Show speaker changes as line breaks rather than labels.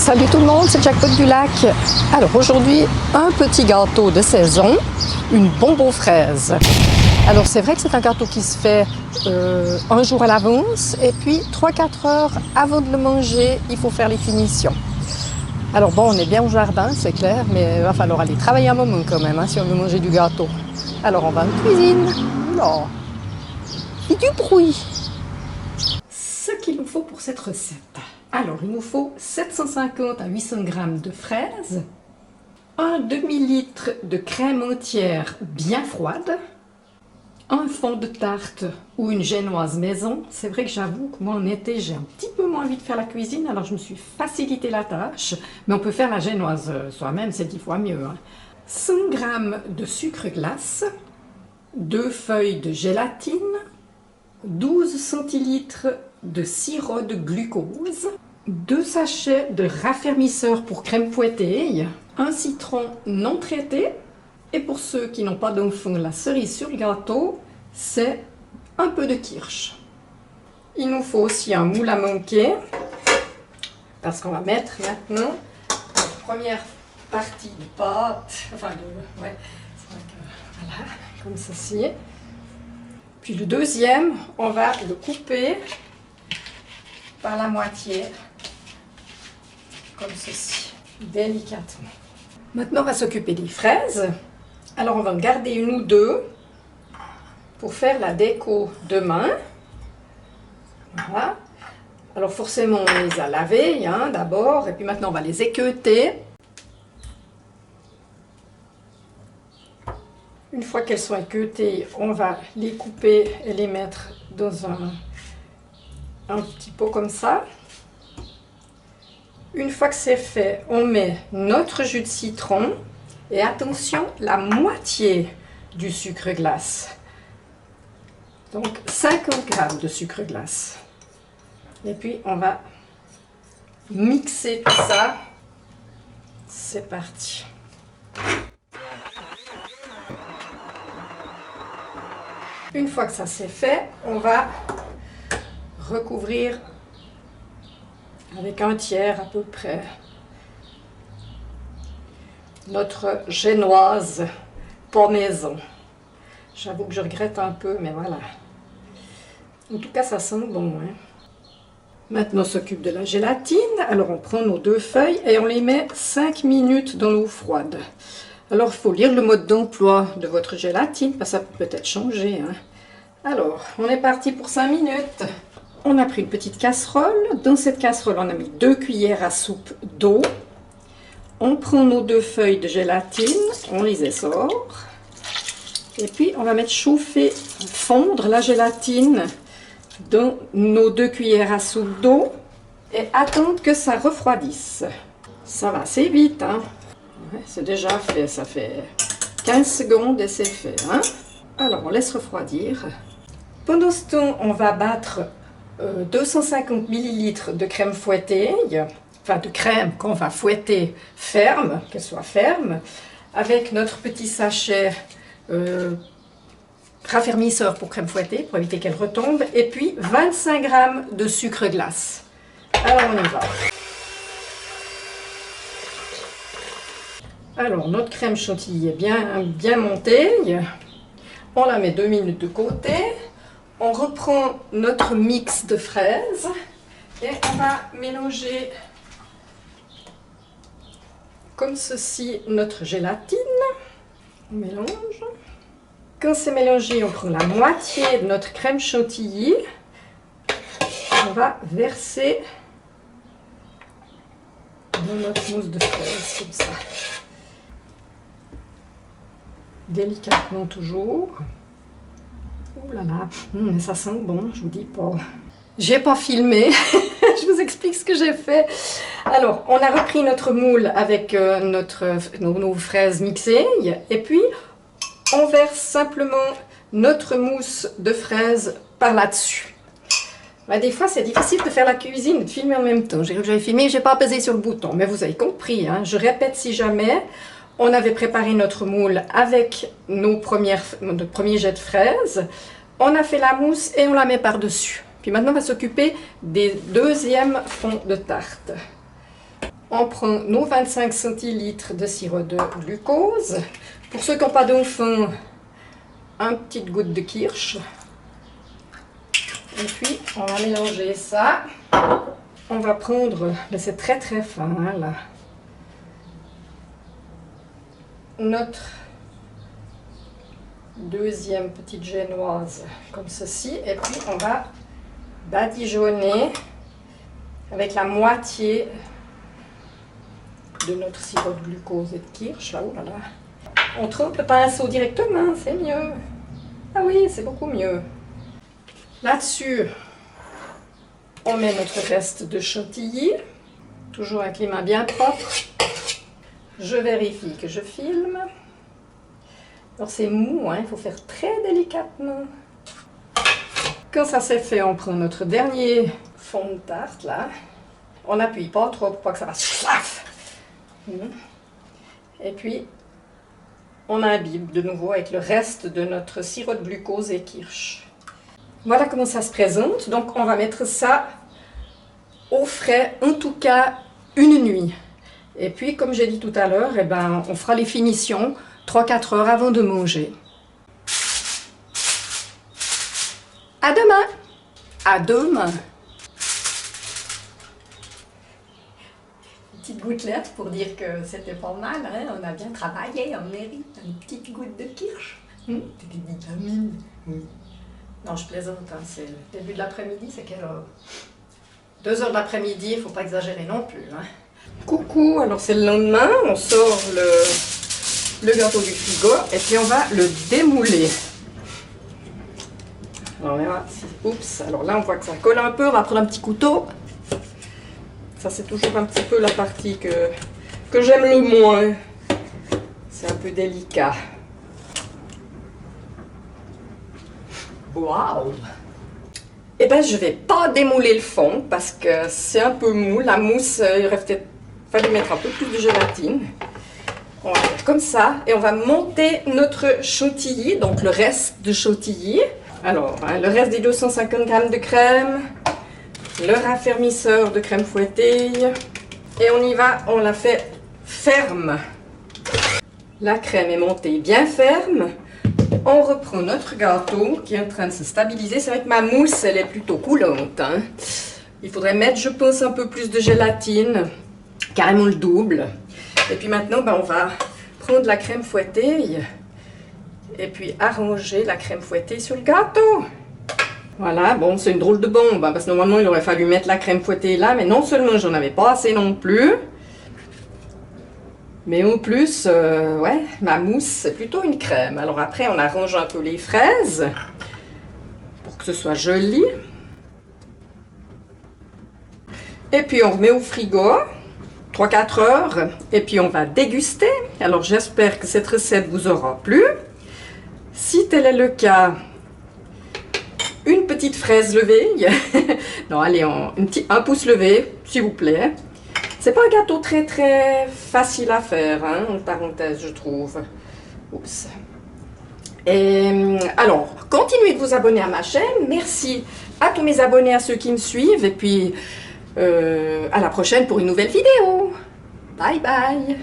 Salut tout le monde, c'est Jackpot du Lac. Alors aujourd'hui, un petit gâteau de saison, une bombe aux fraises. Alors c'est vrai que c'est un gâteau qui se fait un jour à l'avance et puis 3-4 heures avant de le manger, il faut faire les finitions. Alors bon, on est bien au jardin, c'est clair, mais il va falloir aller travailler un moment quand même si on veut manger du gâteau. Alors on va en cuisine. Oula, il y a du bruit. Ce qu'il nous faut pour cette recette. Alors, il nous faut 750 à 800 g de fraises, un demi-litre de crème entière bien froide, un fond de tarte ou une génoise maison. C'est vrai que j'avoue que moi en été, j'ai un petit peu moins envie de faire la cuisine, alors je me suis facilité la tâche, mais on peut faire la génoise soi-même, c'est 10 fois mieux. 100 g de sucre glace, 2 feuilles de gélatine, 12 centilitres de sirop de glucose, 2 sachets de raffermisseur pour crème fouettée, un citron non traité, et pour ceux qui n'ont pas d'enfant, la cerise sur le gâteau, c'est un peu de kirsch. Il nous faut aussi un moule à manquer, parce qu'on va mettre maintenant la première partie de pâte, enfin ouais, voilà, comme ceci. Puis le deuxième, on va le couper par la moitié, comme ceci, délicatement. Maintenant, on va s'occuper des fraises. Alors, on va en garder une ou deux pour faire la déco demain. Voilà. Alors, forcément, on les a lavées d'abord, et puis maintenant, on va les équeuter. Une fois qu'elles sont équeutées, on va les couper et les mettre dans un petit pot comme ça. Une fois que c'est fait, on met notre jus de citron et attention, la moitié du sucre glace. Donc 50 g de sucre glace. Et puis on va mixer tout ça. C'est parti. Une fois que ça c'est fait, on va recouvrir avec un tiers à peu près notre génoise pour maison. J'avoue que je regrette un peu, mais voilà. En tout cas, ça sent bon. Maintenant, on s'occupe de la gélatine. Alors, on prend nos 2 feuilles et on les met 5 minutes dans l'eau froide. Alors, il faut lire le mode d'emploi de votre gélatine, parce que ça peut peut-être changer. Alors, on est parti pour 5 minutes. On a pris une petite casserole. Dans cette casserole, on a mis 2 cuillères à soupe d'eau. On prend nos 2 feuilles de gélatine, on les essore. Et puis, on va mettre chauffer, fondre la gélatine dans nos 2 cuillères à soupe d'eau et attendre que ça refroidisse. Ça va assez vite, Ouais, c'est déjà fait, ça fait 15 secondes et c'est fait, Alors, on laisse refroidir. Pendant ce temps, on va battre 250 ml de crème fouettée, enfin de crème qu'on va fouetter ferme, qu'elle soit ferme, avec notre petit sachet raffermisseur pour crème fouettée, pour éviter qu'elle retombe, et puis 25 g de sucre glace. Alors on y va. Alors notre crème chantilly est bien montée, on la met 2 minutes de côté. On reprend notre mix de fraises et on va mélanger comme ceci notre gélatine. On mélange. Quand c'est mélangé, on prend la moitié de notre crème chantilly. On va verser dans notre mousse de fraises comme ça. Délicatement toujours. Ouh là là, mais ça sent bon, je vous dis pas. J'ai pas filmé, je vous explique ce que j'ai fait. Alors, on a repris notre moule avec nos fraises mixées, et puis on verse simplement notre mousse de fraises par là-dessus. Des fois, c'est difficile de faire la cuisine et de filmer en même temps. J'ai cru que j'avais filmé, j'ai pas pesé sur le bouton, mais vous avez compris, Je répète si jamais. On avait préparé notre moule avec notre premier jet de fraises. On a fait la mousse et on la met par-dessus. Puis maintenant, on va s'occuper des deuxièmes fonds de tarte. On prend nos 25 centilitres de sirop de glucose. Pour ceux qui n'ont pas d'enfants, une petite goutte de kirsch. Et puis, on va mélanger ça. On va prendre, c'est très très fin là, notre deuxième petite génoise comme ceci. Et puis, on va badigeonner avec la moitié de notre sirop de glucose et de kirsch. Là, oh là là. On trempe le pinceau directement, c'est mieux. Ah oui, c'est beaucoup mieux. Là-dessus, on met notre reste de chantilly, toujours avec les mains bien propres. Je vérifie que je filme. Alors c'est mou, hein, il faut faire très délicatement. Quand ça c'est fait, on prend notre dernier fond de tarte là. On n'appuie pas trop pour pas que ça fasse slaf. Et puis, on imbibe de nouveau avec le reste de notre sirop de glucose et kirsch. Voilà comment ça se présente. Donc, on va mettre ça au frais, en tout cas, une nuit. Et puis, comme j'ai dit tout à l'heure, eh ben, on fera les finitions 3-4 heures avant de manger. À demain! À demain! Petite gouttelette pour dire que c'était pas mal, hein? On a bien travaillé, on mérite une petite goutte de kirsch. T'es des vitamines. Non, je plaisante, hein. C'est le début de l'après-midi, c'est quelle heure? 2 heures de l'après-midi, il ne faut pas exagérer non plus. Hein. Coucou, alors c'est le lendemain, on sort le gâteau du frigo et puis on va le démouler. Alors là, oups, alors là on voit que ça colle un peu, on va prendre un petit couteau. Ça c'est toujours un petit peu la partie que j'aime le moins. C'est un peu délicat. Waouh! Eh bien, je ne vais pas démouler le fond parce que c'est un peu mou. La mousse, il aurait peut-être fallu mettre un peu plus de gélatine. On va faire comme ça et on va monter notre chantilly, donc le reste de chantilly. Alors, hein, le reste des 250 g de crème, le raffermisseur de crème fouettée et on y va, on la fait ferme. La crème est montée bien ferme. On reprend notre gâteau qui est en train de se stabiliser. C'est vrai que ma mousse, elle est plutôt coulante. Hein. Il faudrait mettre, je pense, un peu plus de gélatine, carrément le double. Et puis maintenant, ben, on va prendre la crème fouettée et puis arranger la crème fouettée sur le gâteau. Voilà, bon, c'est une drôle de bombe, hein, parce que normalement, il aurait fallu mettre la crème fouettée là, mais non seulement j'en avais pas assez non plus, mais en plus, ouais, ma mousse, c'est plutôt une crème. Alors après, on arrange un peu les fraises pour que ce soit joli. Et puis, on remet au frigo 3-4 heures. Et puis, on va déguster. Alors, j'espère que cette recette vous aura plu. Si tel est le cas, une petite fraise levée. Non, allez, un pouce levé, s'il vous plaît. C'est pas un gâteau très très facile à faire, hein, en parenthèse, je trouve. Oups. Et alors, continuez de vous abonner à ma chaîne. Merci à tous mes abonnés, à ceux qui me suivent. Et puis, à la prochaine pour une nouvelle vidéo. Bye bye.